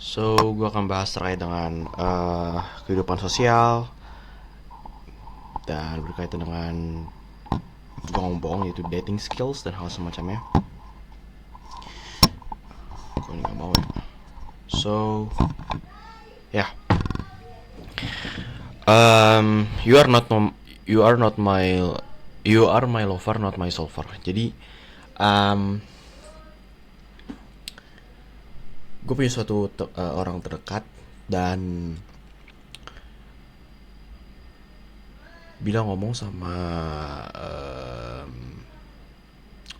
Gue akan bahas terkait dengan kehidupan sosial dan berkaitan dengan bohong-bohong, yaitu dating skills dan hal semacamnya. Gue nggak mau ya. So, ya, yeah. You are not you are not my you are my lover, not my solver. Jadi, gue punya suatu orang terdekat dan bilang ngomong sama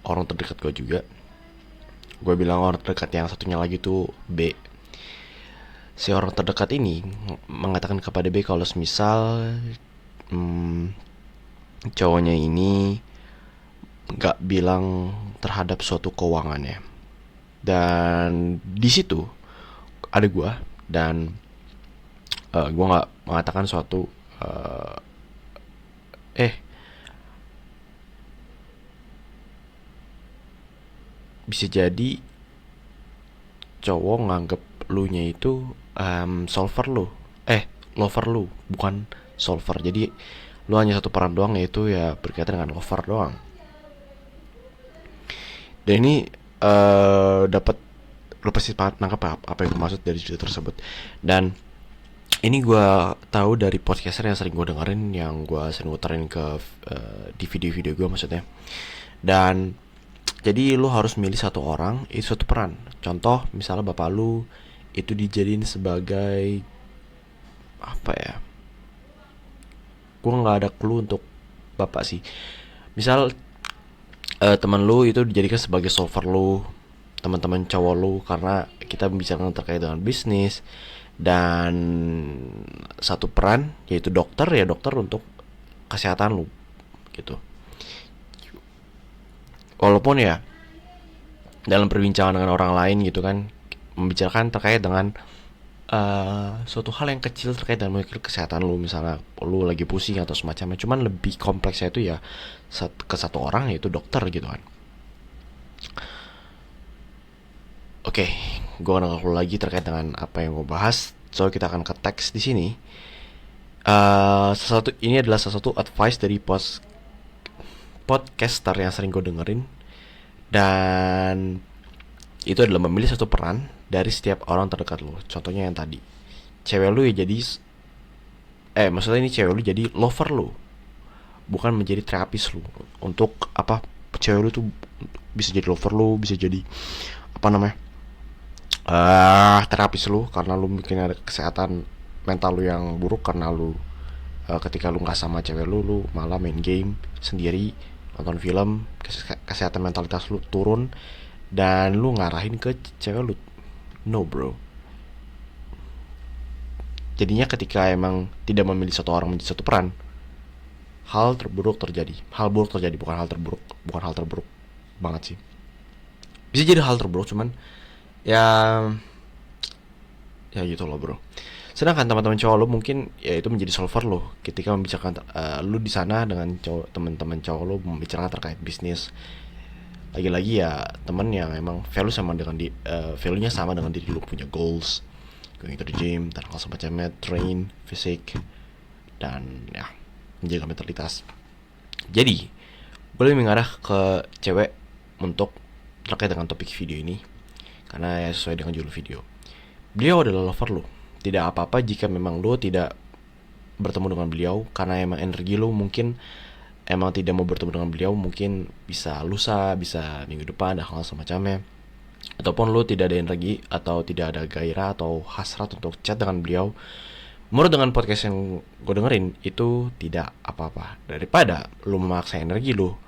orang terdekat gue juga. Gue bilang orang terdekat yang satunya lagi tuh B. Si orang terdekat ini mengatakan kepada B kalau semisal cowoknya ini nggak bilang terhadap suatu keuangannya. Dan di situ ada gue, dan gue nggak mengatakan suatu uh, eh bisa jadi cowok nganggep lu nya itu solver lu, lover lu, bukan solver. Jadi lu hanya satu peran doang, yaitu ya berkaitan dengan lover doang. Dan ini dapat, lu pasti nangkap apa yang gue maksud dari cerita tersebut. Dan ini gue tahu dari podcaster yang sering gue dengerin, yang gue sering muterin ke di video-video gue maksudnya. Dan jadi lu harus milih satu orang, itu satu peran. Contoh misalnya bapak lu itu dijadiin sebagai apa ya, gue nggak ada clue untuk bapak sih. Misal teman lu itu dijadikan sebagai solver lu, teman-teman cowok lu, karena kita membicarakan terkait dengan bisnis. Dan satu peran yaitu dokter, ya dokter untuk kesehatan lu gitu. Walaupun ya dalam perbincangan dengan orang lain gitu kan, membicarakan terkait dengan suatu hal yang kecil terkait dengan kesehatan lu, misalnya lu lagi pusing atau semacamnya, cuman lebih kompleksnya itu ya ke satu orang, yaitu dokter gitu kan. Oke, gue akan ngaku lagi terkait dengan apa yang gue bahas. So kita akan ke teks di sini. Sesuatu ini adalah salah satu advice dari podcaster yang sering gue dengerin, dan itu adalah memilih satu peran dari setiap orang terdekat lo. Contohnya yang tadi, cewek lu ya jadi maksudnya ini cewek lu jadi lover lu, bukan menjadi terapis lu. Untuk apa, cewek lu tuh bisa jadi lover lu, bisa jadi apa namanya, terapis lu, karena lu bikin ada kesehatan mental lu yang buruk, karena lu ketika lu nggak sama cewek lu malah main game sendiri, nonton film, kesehatan mentalitas lu turun, dan lu ngarahin ke cewek lu. No bro. Jadinya ketika emang tidak memilih satu orang menjadi satu peran, hal terburuk terjadi. Hal buruk terjadi, bukan hal terburuk. Bukan hal terburuk banget sih. Bisa jadi hal terburuk, cuman ya ya gitu loh bro. Sedangkan teman-teman cowok lo mungkin ya itu menjadi solver lo ketika membicarakan lu di sana dengan teman-teman cowok lo membicarakan terkait bisnis. Lagi-lagi ya teman yang emang value sama dengan value-nya sama dengan diri lu, punya goals, going to the gym dan hal semacamnya, train fisik, dan ya menjaga mentalitas. Jadi boleh mengarah ke cewek untuk terkait dengan topik video ini, karena ya sesuai dengan judul video. Beliau adalah lover lo. Tidak apa-apa jika memang lo tidak bertemu dengan beliau, karena emang energi lo mungkin emang tidak mau bertemu dengan beliau. Mungkin bisa lusa, bisa minggu depan dan hal semacamnya. Ataupun lo tidak ada energi atau tidak ada gairah atau hasrat untuk chat dengan beliau. Menurut dengan podcast yang gue dengerin, itu tidak apa-apa daripada lo memaksa energi lo,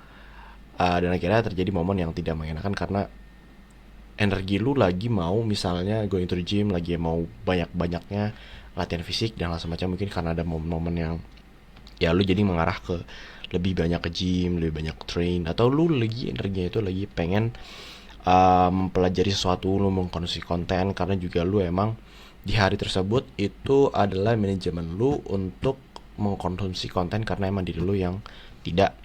dan akhirnya terjadi momen yang tidak mengenakan, karena energi lu lagi mau misalnya going to the gym, lagi mau banyak-banyaknya latihan fisik dan hal semacam. Mungkin karena ada momen-momen yang ya lu jadi mengarah ke lebih banyak ke gym, lebih banyak train, atau lu lagi energinya itu lagi pengen mempelajari sesuatu, lu mengkonsumsi konten, karena juga lu emang di hari tersebut itu adalah manajemen lu untuk mengkonsumsi konten, karena emang diri lu yang tidak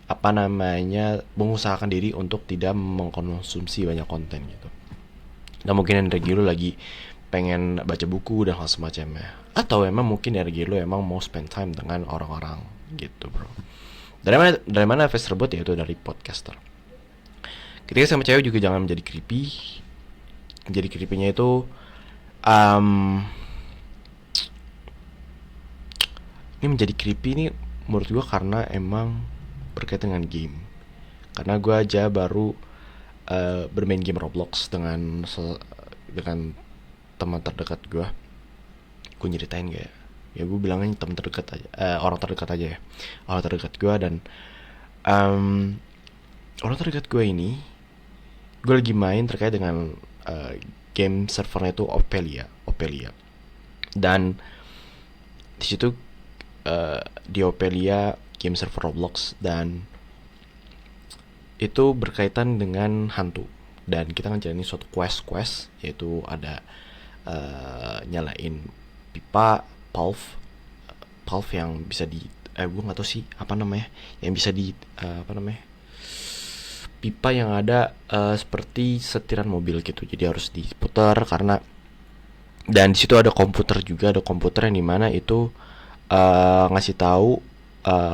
apa namanya mengusahakan diri untuk tidak mengkonsumsi banyak konten gitu. Dan mungkin energi lu lagi pengen baca buku dan hal semacamnya, atau emang mungkin energi lu emang mau spend time dengan orang-orang gitu bro. Dari mana efek tersebut, yaitu dari podcaster. Ketika sama cewek juga jangan menjadi creepy. Jadi creepy-nya itu ini menjadi creepy nih menurut gue karena emang berkaitan dengan game. Karena gue aja baru bermain game Roblox dengan teman terdekat gue. Gue nyeritain gak ya? Ya gue bilangnya teman terdekat aja, orang terdekat aja ya. Orang terdekat gue, dan orang terdekat gue ini, gue lagi main terkait dengan game servernya itu Opelia. Dan di situ di Opelia game server Roblox, dan itu berkaitan dengan hantu. Dan kita ngejalanin suatu quest, yaitu ada nyalain pipa pulp yang bisa di gue nggak tahu sih apa namanya, yang bisa di apa namanya, pipa yang ada seperti setiran mobil gitu, jadi harus diputar. Karena dan di situ ada komputer juga, ada komputer yang dimana itu ngasih tahu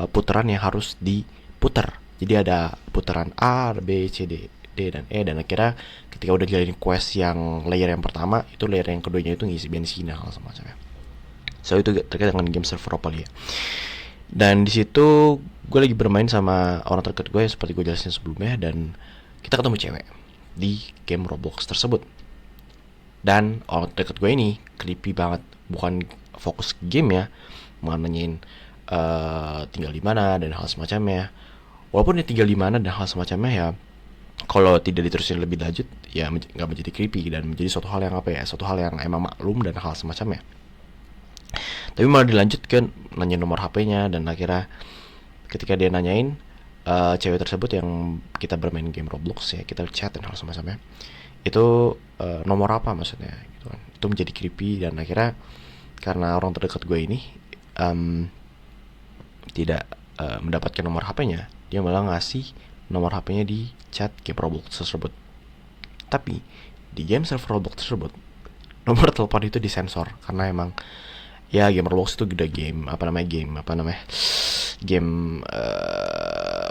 putaran yang harus diputar. Jadi ada putaran A, B, C, D, dan E. Dan akhirnya ketika udah jalanin quest yang layer yang pertama, itu layer yang keduanya itu ngisi bensin hal semacamnya. So itu terkait dengan game server Opalia. Dan di situ gue lagi bermain sama orang terdekat gue, seperti gue jelasin sebelumnya, dan kita ketemu cewek di game Roblox tersebut. Dan orang terdekat gue ini creepy banget, bukan fokus game ya, malah nanyain tinggal di mana dan hal semacamnya. Walaupun dia tinggal di mana dan hal semacamnya, ya kalau tidak diterusin lebih lanjut ya nggak menjadi creepy dan menjadi suatu hal yang suatu hal yang emang maklum dan hal semacamnya. Tapi malah dilanjutkan nanya nomor HP-nya, dan akhirnya ketika dia nanyain cewek tersebut yang kita bermain game Roblox ya, kita chat dan hal semacamnya, itu nomor apa maksudnya gitu kan. Itu menjadi creepy, dan akhirnya karena orang terdekat gue ini tidak mendapatkan nomor HP-nya, dia malah ngasih nomor HP-nya di chat game Roblox tersebut. Tapi di game server Roblox tersebut, nomor telepon itu disensor karena emang ya game Roblox itu gede game game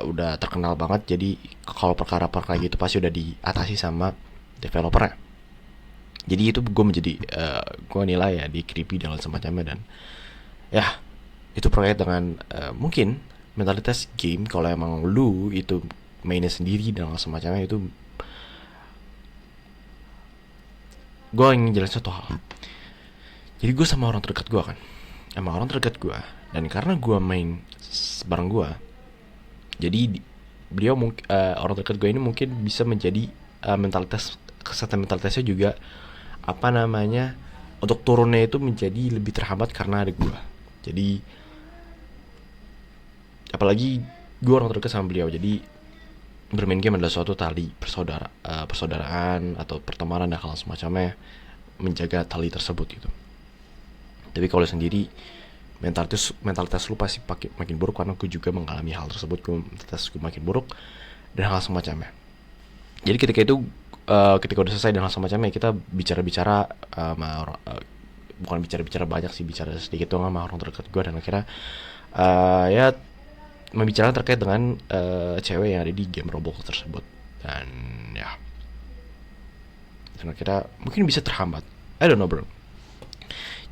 udah terkenal banget. Jadi kalau perkara-perkara gitu pasti udah diatasi sama developernya. Jadi itu gue gue nilai ya di creepy dan semacamnya. Dan ya itu terkait dengan mungkin mentalitas game. Kalau emang lu itu mainnya sendiri dan semacamnya, itu gue ingin jelasin satu hal. Jadi gue sama orang terdekat gue kan, emang orang terdekat gue, dan karena gue main bareng gue, jadi beliau orang terdekat gue ini mungkin bisa menjadi kesehatan mentalitasnya juga untuk turunnya itu menjadi lebih terhambat karena ada gue. Jadi apalagi gue orang terdekat sama beliau, jadi bermain game adalah suatu tali persaudaraan atau pertemanan dan hal semacamnya, menjaga tali tersebut gitu. Tapi kalau sendiri mentalitas lu pasti makin buruk, karena gue juga mengalami hal tersebut. Mentalitas gue makin buruk dan hal semacamnya. Jadi ketika udah selesai dan hal semacamnya, kita bicara bukan bicara banyak sih, bicara sedikit doang sama orang terdekat gue. Dan akhirnya ya membicarakan terkait dengan cewek yang ada di game Roblox tersebut. Dan ya, dan akhirnya mungkin bisa terhambat, I don't know bro.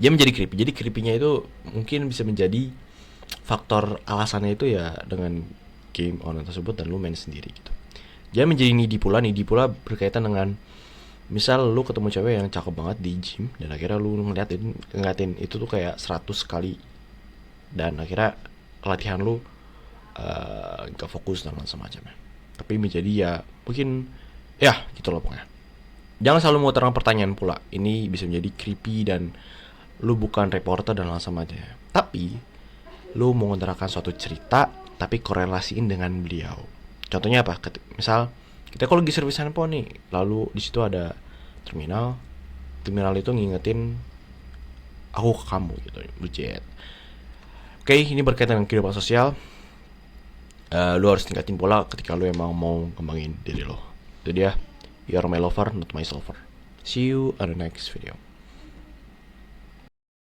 Dia menjadi creepy. Jadi creepy-nya itu mungkin bisa menjadi faktor alasannya itu ya dengan game online tersebut dan lu main sendiri gitu. Dia menjadi needy pula berkaitan dengan misal lu ketemu cewek yang cakep banget di gym, dan akhirnya lu ngeliatin itu tuh kayak 100 kali, dan akhirnya latihan lu gak fokus dan semacamnya. Tapi menjadi ya mungkin ya gitu loh pokoknya. Jangan selalu mengutarakan pertanyaan pula. Ini bisa menjadi creepy dan lu bukan reporter dan langsung aja. Tapi lu mengutarakan suatu cerita tapi korelasiin dengan beliau. Contohnya apa? Misal kita kalau lagi servis handphone nih, lalu di situ ada terminal itu ngingetin aku ke kamu gitu, budget. Oke, ini berkaitan dengan kehidupan sosial. Lu harus tingkatin pola ketika lu emang mau kembangin diri lo. Itu dia, you are my lover, not my solver. See you on the next video.